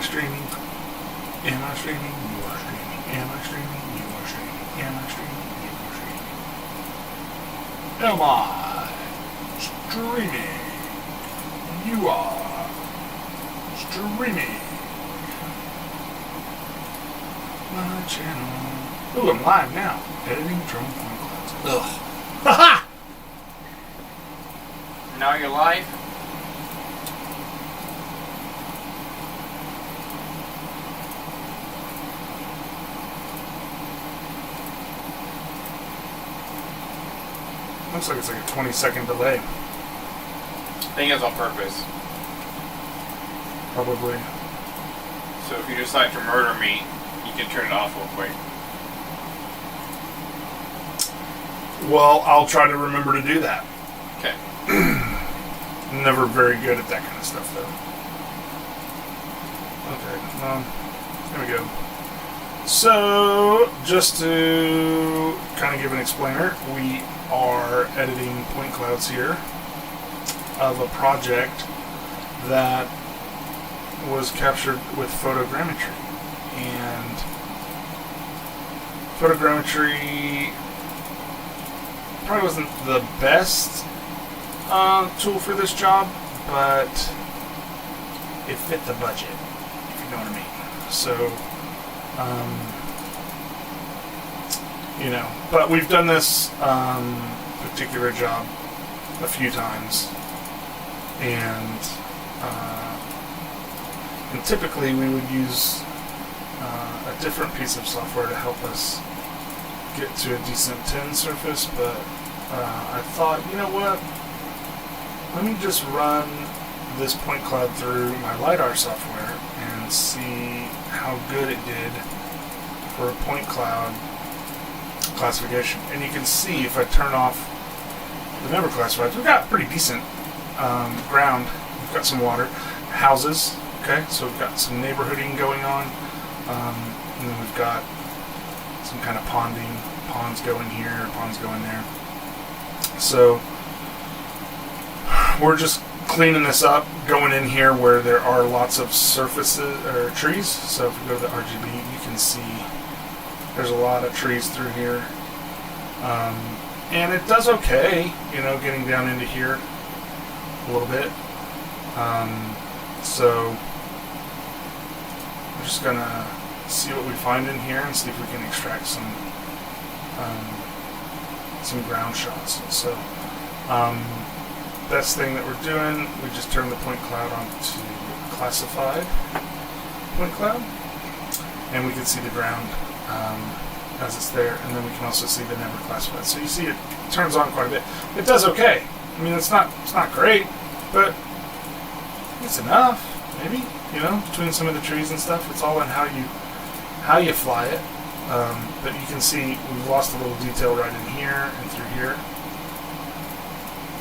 streaming? Am I streaming? You are streaming. Am I streaming? You are streaming. Am I streaming? You are streaming. Am I streaming? You are streaming. My channel. Ooh, I'm live now. Editing drone point clouds. Ugh. Haha! Now you're live? Looks like it's like a 20-second delay. I think it's on purpose. Probably. So if you decide to murder me, you can turn it off real quick. Well, I'll try to remember to do that. Okay. Never very good at that kind of stuff, though. Okay, there we go. So, just to kind of give an explainer, we are editing point clouds here of a project that was captured with photogrammetry. And photogrammetry probably wasn't the best tool for this job, but it fit the budget, if you know what I mean. So, you know, but we've done this particular job a few times, and typically we would use a different piece of software to help us get to a decent tin surface, but I thought, you know what, let me just run this point cloud through my LiDAR software and see how good it did for a point cloud classification. And you can see if I turn off the never classifieds, we've got pretty decent ground. We've got some water, houses, okay, so we've got some neighborhooding going on, and then we've got some kind of ponding, ponds going here, ponds going there. So we're just cleaning this up, going in here where there are lots of surfaces or trees. So if we go to the RGB, you can see there's a lot of trees through here, and it does okay, you know, getting down into here a little bit. So we're just gonna see what we find in here and see if we can extract some ground shots. So best thing that we're doing, we just turn the point cloud on to classified point cloud, and we can see the ground as it's there, and then we can also see the never classified. So you see it turns on quite a bit. It does okay. I mean, it's not great, but it's enough, maybe, you know, between some of the trees and stuff. It's all in how you fly it. But you can see we've lost a little detail right in here and through here.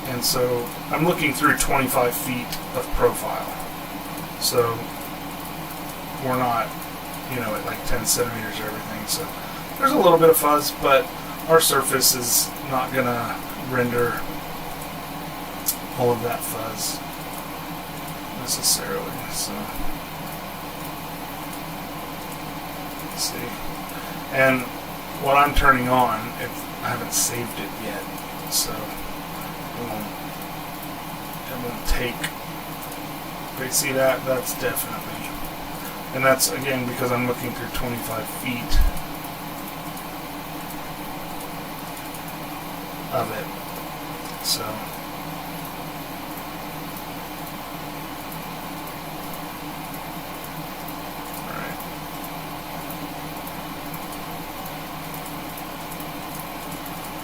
And so I'm looking through 25 feet of profile. So we're not, you know, at like 10 centimeters or everything. So there's a little bit of fuzz, but our surface is not going to render all of that fuzz necessarily. So let's see. And what I'm turning on, I haven't saved it yet, so it won't take. Okay, see that? That's definitely, and that's again because I'm looking through 25 feet of it. So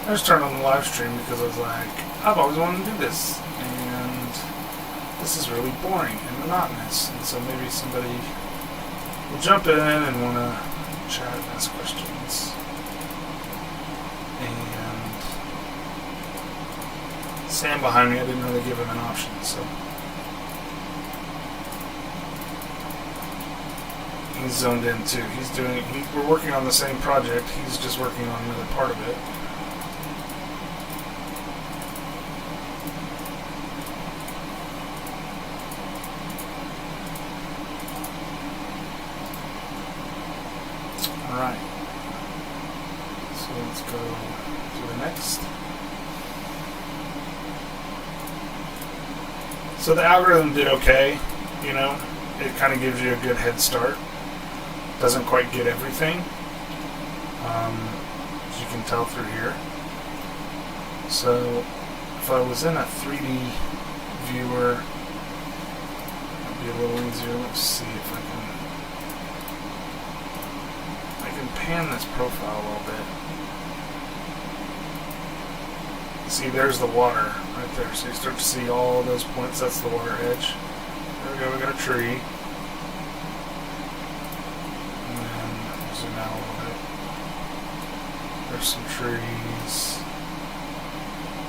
I just turned on the live stream because I was like, I've always wanted to do this, and this is really boring and monotonous, and so maybe somebody will jump in and want to chat and ask questions. And Sam behind me, I didn't really give him an option, so he's zoned in too. We're working on the same project, he's just working on another part of it. Alright. So let's go to the next. So the algorithm did okay, you know. It kind of gives you a good head start. Doesn't quite get everything, as you can tell through here. So if I was in a 3D viewer, it'd be a little easier. Let's see if I can pan this profile a little bit. See, there's the water right there. So you start to see all those points. That's the water edge. There we go. We got a tree. And then zoom out a little bit. There's some trees.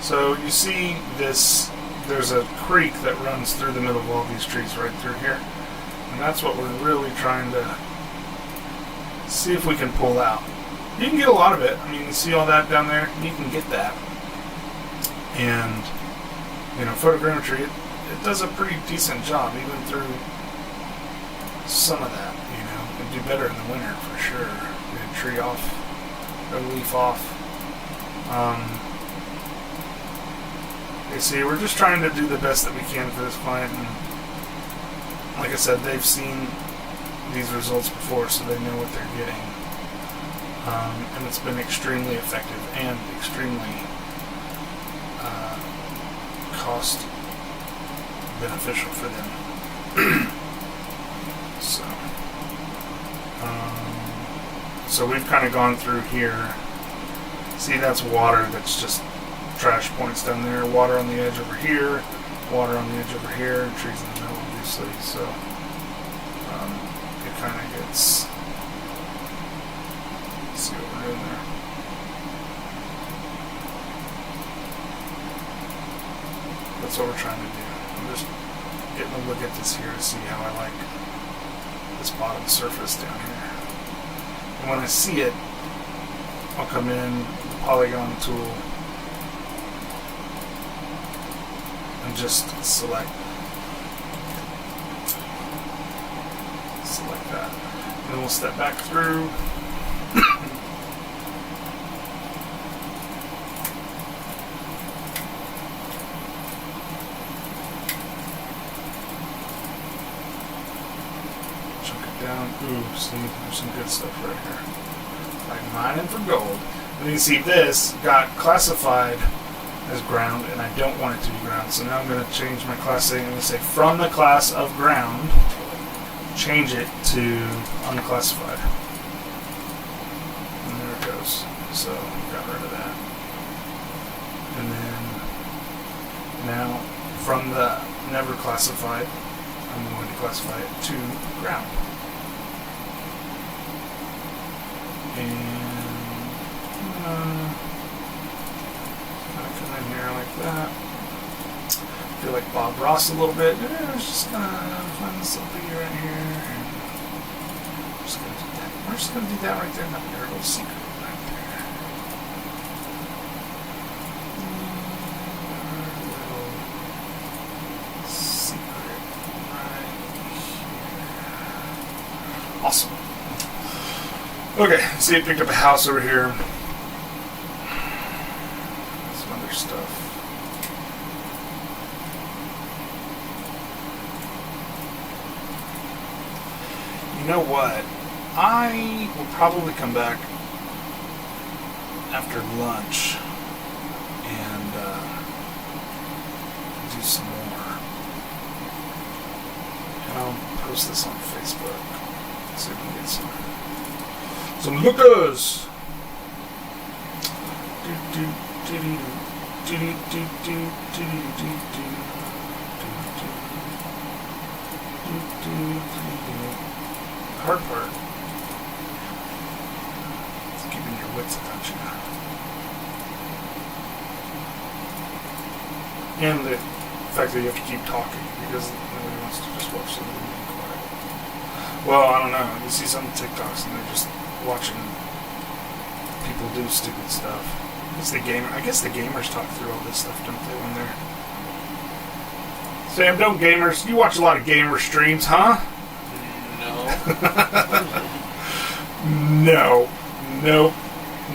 So you see this. There's a creek that runs through the middle of all these trees right through here. And that's what we're really trying to see if we can pull out. You can get a lot of it. I mean, you see all that down there? You can get that. And, you know, photogrammetry, it does a pretty decent job, even through some of that, you know. It'd do better in the winter, for sure. Get a tree off, a leaf off. You see, we're just trying to do the best that we can for this client, and like I said, they've seen these results before, so they know what they're getting. And it's been extremely effective and extremely cost beneficial for them. So we've kind of gone through here. See, that's water that's just trash points down there. Water on the edge over here. Water on the edge over here. Trees in the middle, obviously. So it kind of gets. Let's see what we're doing there. That's what we're trying to do. I'm just getting a look at this here to see how I like this bottom surface down here. And when I see it, I'll come in with the polygon tool and just select that. And then we'll step back through. Ooh, see, there's some good stuff right here. Like mining for gold. And you can see this got classified as ground, and I don't want it to be ground. So now I'm going to change my class setting. I'm going to say from the class of ground, change it to unclassified. And there it goes. So got rid of that. And then now from the never classified, I'm going to classify it to ground. And kind of come in here like that. Feel like Bob Ross a little bit. I was just gonna find this little biggie right here. I'm just gonna do that. We're just gonna do that right there. Not there, a little secret right there. Little secret right here. Awesome. Okay, see, it picked up a house over here. Some other stuff. You know what? I will probably come back after lunch and do some more. And I'll post this on Facebook. See if we can get some lookers. Hard part. It's keeping your wits about you. And the fact that you have to keep talking because nobody wants to just watch the movie and quiet. Well, I don't know. You see some TikToks and they're just watching people do stupid stuff. I guess the gamers talk through all this stuff, don't they, when they're... Sam, don't gamers... You watch a lot of gamer streams, huh? No. No. Nope.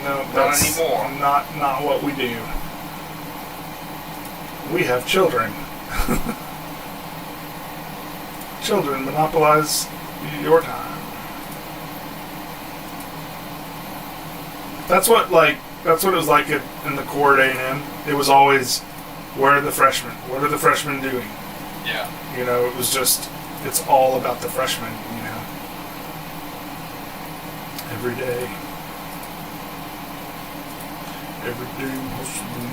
No, Not that's anymore. not what we do. We have children. Children monopolize your time. That's what it was like in the core at A&M. It was always, where are the freshmen? What are the freshmen doing? Yeah. You know, it was just, it's all about the freshmen, you know. Every day. Every day hustling.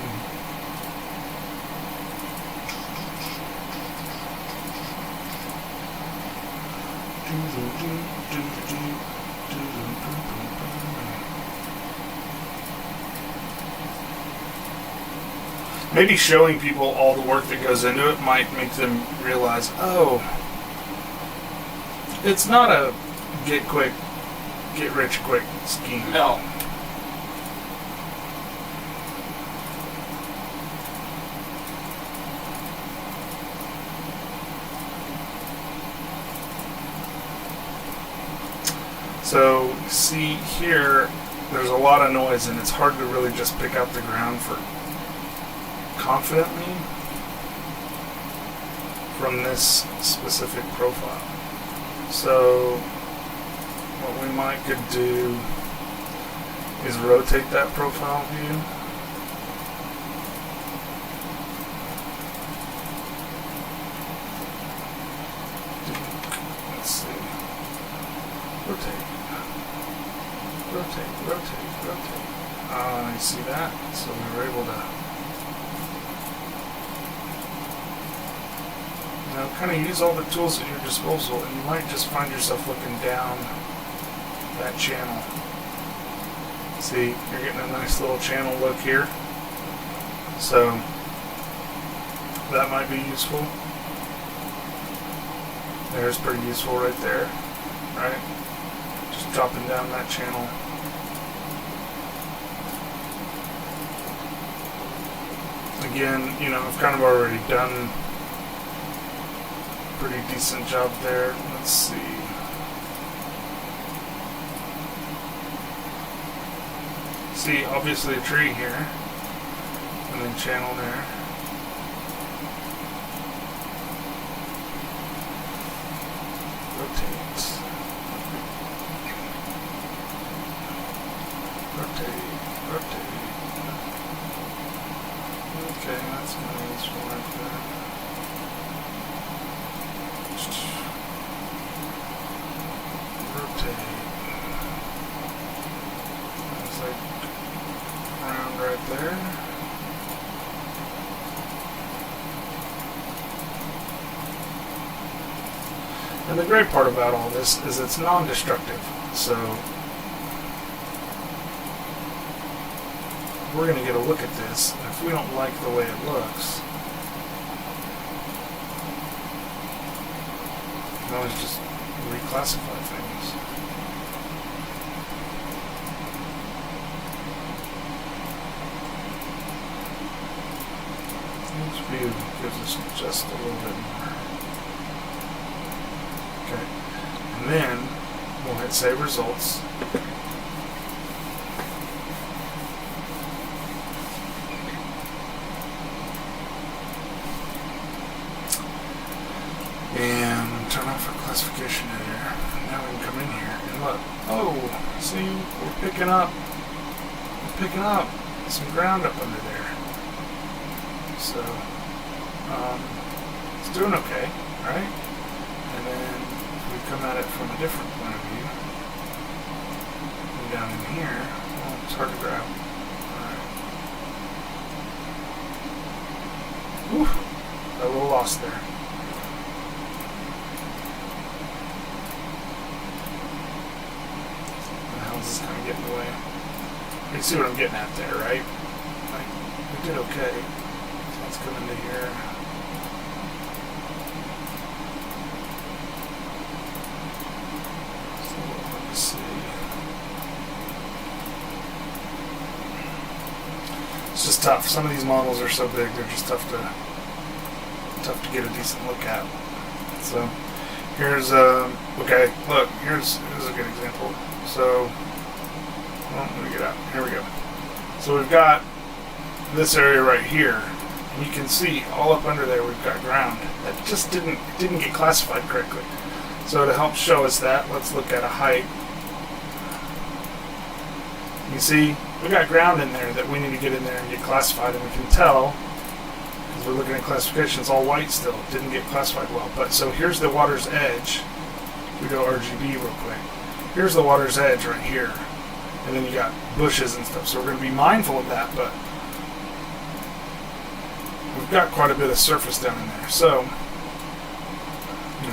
Maybe showing people all the work that goes into it might make them realize, oh, it's not a get rich quick scheme. No. So, see here, there's a lot of noise and it's hard to really just pick out the ground for confidently from this specific profile. So what we might could do is rotate that profile view. Let's see. Rotate. You see that? So we were able to kind of use all the tools at your disposal, and you might just find yourself looking down that channel. See, you're getting a nice little channel look here. So that might be useful. There's pretty useful right there, right? Just dropping down that channel. Again, you know, I've kind of already done pretty decent job there. Let's see. See, obviously a tree here, and then channel there. Rotate. Okay, that's kind of useful right there. Rotate. It's like round right there. And the great part about all this is it's non-destructive. So we're going to get a look at this, and if we don't like the way it looks, we can always just reclassify things. This view gives us just a little bit more. Okay, and then we'll hit Save Results. And turn off our classification editor. Now we can come in here and look. Oh, see, we're picking up some ground up under there. So, it's doing okay, right? And then if we come at it from a different point of view, and down in here, well, it's hard to grab. Alright. Whew, got a little lost there. This is kind of getting in the way. You see what I'm getting at there, right? Like, we did okay. So let's come into here. So let's see. It's just tough. Some of these models are so big, they're just tough to get a decent look at. So Here's okay. Look, here's a good example. So, well, let me get out. Here we go. So we've got this area right here, and you can see all up under there we've got ground that just didn't get classified correctly. So to help show us that, let's look at a height. You see, we got ground in there that we need to get in there and get classified, and we can tell. We're looking at classification, it's all white still. Didn't get classified well. But so here's the water's edge. We go RGB real quick. Here's the water's edge right here. And then you got bushes and stuff. So we're going to be mindful of that, but we've got quite a bit of surface down in there. So,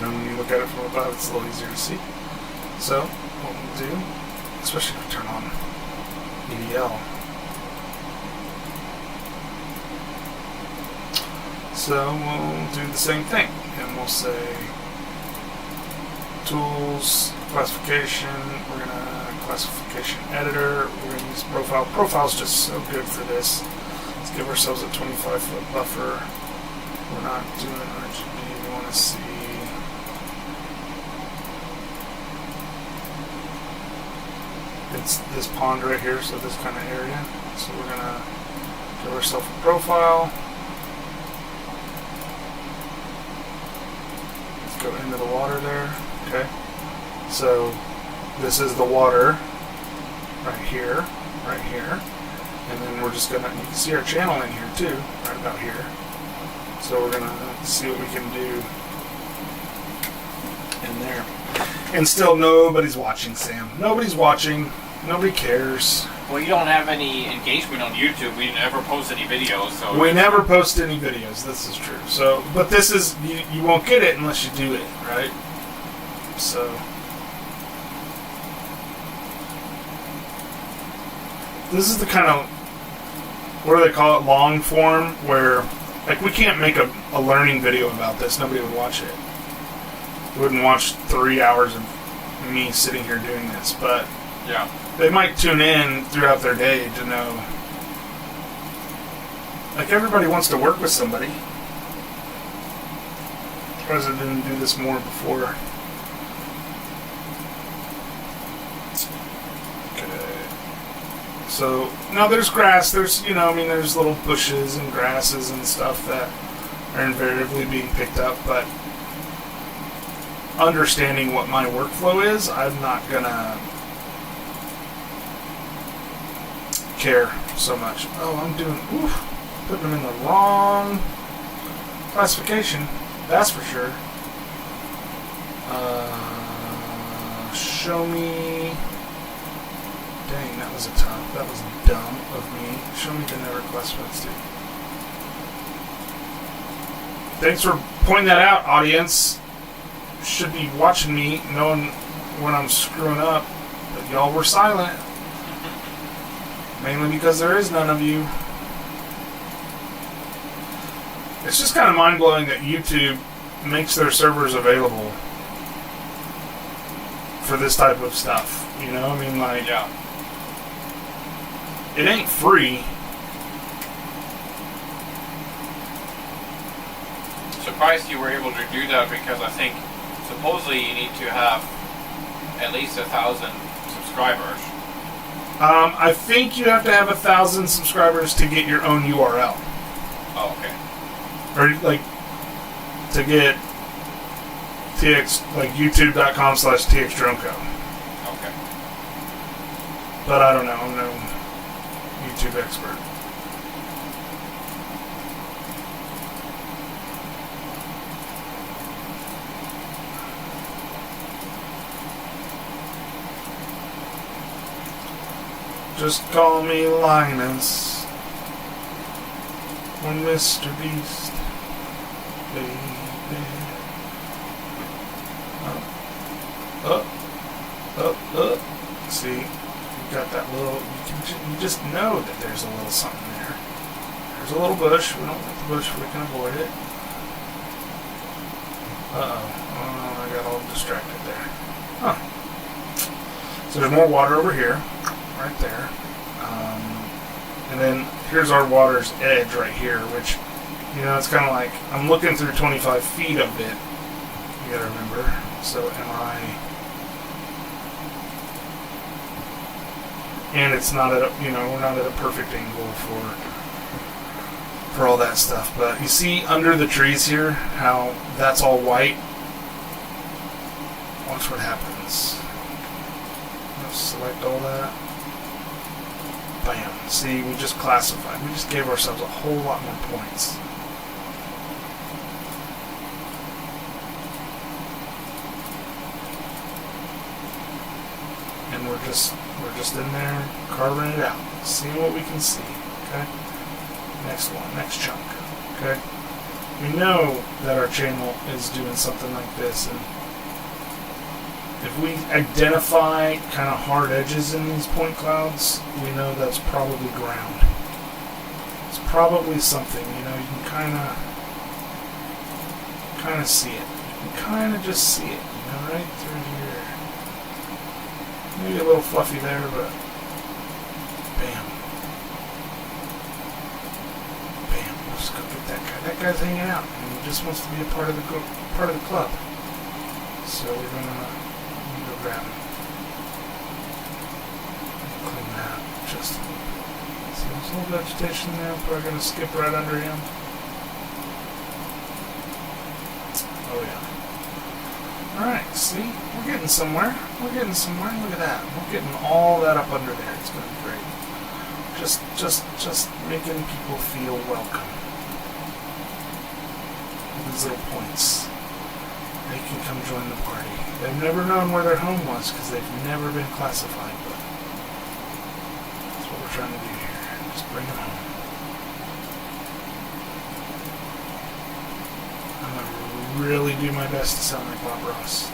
when you look at it from above, it's a little easier to see. So, what we'll do, especially if we turn on EDL. So we'll do the same thing, and we'll say tools, classification, we're going to classification editor, we're going to use profile. Profile's just so good for this. Let's give ourselves a 25-foot buffer. We're not doing RGB, we want to see it's this pond right here, so this kind of area. So we're going to give ourselves a profile. Go into the water there. Okay. So this is the water right here, and then we're just gonna, you can see our channel in here too, right about here. So we're gonna see what we can do in there. And still nobody's watching, Sam. Nobody's watching. Nobody cares. Well, you don't have any engagement on YouTube. We never post any videos, so we never post any videos. This is true. So, but this is you won't get it unless you do it, right? So, this is the kind of, what do they call it, long form, where like we can't make a learning video about this. Nobody would watch it. You wouldn't watch 3 hours of me sitting here doing this, but yeah. They might tune in throughout their day to know. Like, everybody wants to work with somebody. Surprised I didn't do this more before. Okay. So, now there's grass. There's, there's little bushes and grasses and stuff that are invariably being picked up, but understanding what my workflow is, I'm not gonna care so much. Oh, I'm putting them in the wrong classification, that's for sure. Show me, dang, that was dumb of me. Show me the never classified state. Thanks for pointing that out, audience. You should be watching me, knowing when I'm screwing up, but y'all were silent. Mainly because there is none of you. It's just kind of mind-blowing that YouTube makes their servers available for this type of stuff. Yeah. It ain't free. Surprised you were able to do that, because I think supposedly you need to have at least 1,000 subscribers. I think you have to have 1,000 subscribers to get your own URL. Oh, okay. Or, to get youtube.com/txdroneco. Okay. But I don't know. I'm no YouTube expert. Just call me Linus or Mr. Beast, baby. Up. See, you've got that little. You just know that there's a little something there. There's a little bush. We don't want the bush. We can avoid it. Oh, I got all distracted there. Huh. So there's more water over here. Right there. And then here's our water's edge right here, which, it's kind of like I'm looking through 25 feet of it. You gotta remember. So and it's not at we're not at a perfect angle for all that stuff. But you see under the trees here how that's all white. Watch what happens. Let's select all that. Bam. See, we just classified. We just gave ourselves a whole lot more points. And we're just in there carving it out, seeing what we can see. Okay. Next one, next chunk. Okay. We know that our channel is doing something like this, and if we identify kind of hard edges in these point clouds, we know that's probably ground. It's probably something, you can kind of see it. You can kind of just see it, right through here. Maybe a little fluffy there, but bam. Bam. Let's go get that guy. That guy's hanging out, and he just wants to be a part of the club. So we're gonna grab him. Clean that just a little bit. See, there's a little vegetation there. I'm probably gonna skip right under him. Oh yeah. Alright, see? We're getting somewhere. Look at that. We're getting all that up under there. It's gonna be great. Just making people feel welcome. These little points. They can come join the party. They've never known where their home was because they've never been classified, but that's what we're trying to do here. Just bring them home. I'm going to really do my best to sound like Bob Ross.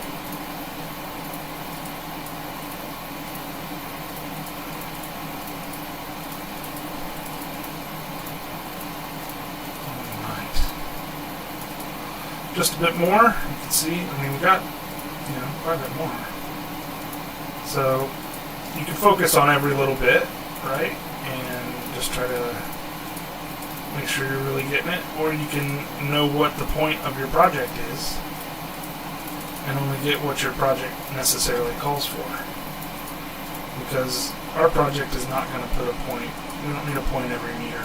Just a bit more. You can see, we got, quite a bit more. So, you can focus on every little bit, right? And just try to make sure you're really getting it. Or you can know what the point of your project is and only get what your project necessarily calls for. Because our project is not going to put a point. We don't need a point every meter.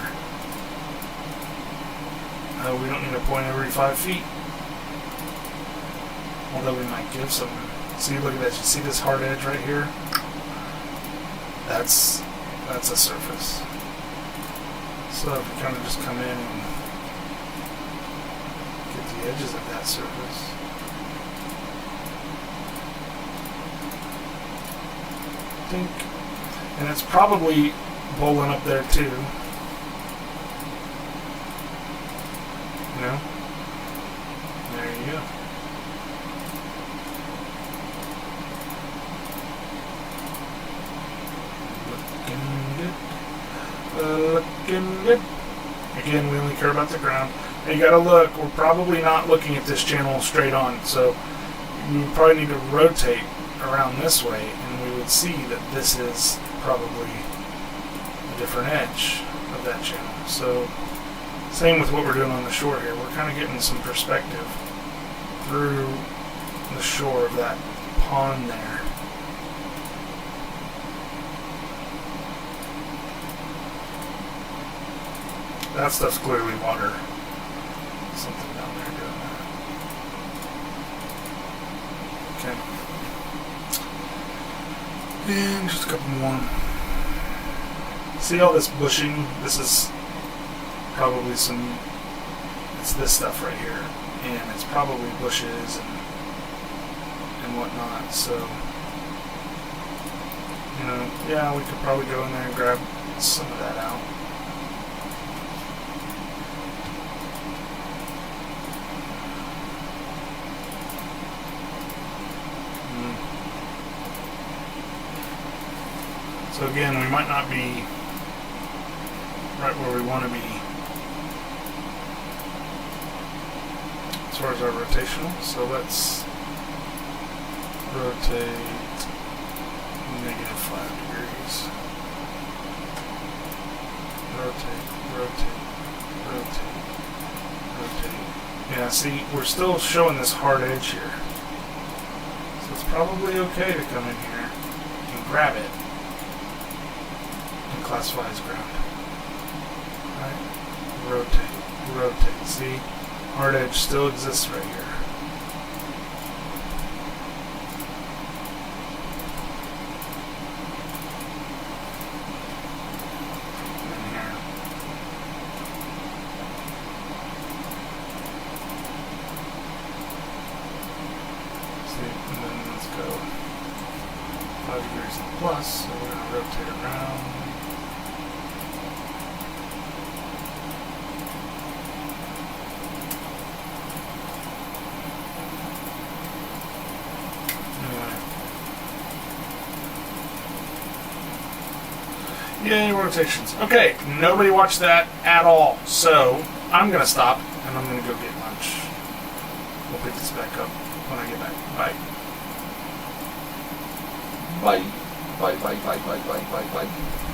We don't need a point every 5 feet. Although we might give some. See, look at this. You see this hard edge right here? That's a surface. So if we kind of just come in and get the edges of that surface. Dink. And it's probably bowling up there too. There you go. Looking good. Again, we only care about the ground. And you gotta look, we're probably not looking at this channel straight on, so we probably need to rotate around this way, and we would see that this is probably a different edge of that channel. So, same with what we're doing on the shore here. We're kind of getting some perspective through the shore of that pond there. That stuff's clearly water. Something down there doing that. Okay. And just a couple more. See all this bushing? This is probably it's this stuff right here. And it's probably bushes and whatnot. So, yeah, we could probably go in there and grab some of that out. So again, we might not be right where we want to be as far as our rotational. So let's rotate -5 degrees. Rotate. Yeah, see, we're still showing this hard edge here. probably okay to come in here and grab it and classify as ground. Right? Rotate. See? Hard edge still exists right here. And here. See? And then let's go 5 degrees and plus, so we're going to rotate around. Yay, rotations. Okay, nobody watched that at all. So, I'm going to stop, and I'm going to go get lunch. We'll pick this back up when I get back. Bye. Bye. Bye.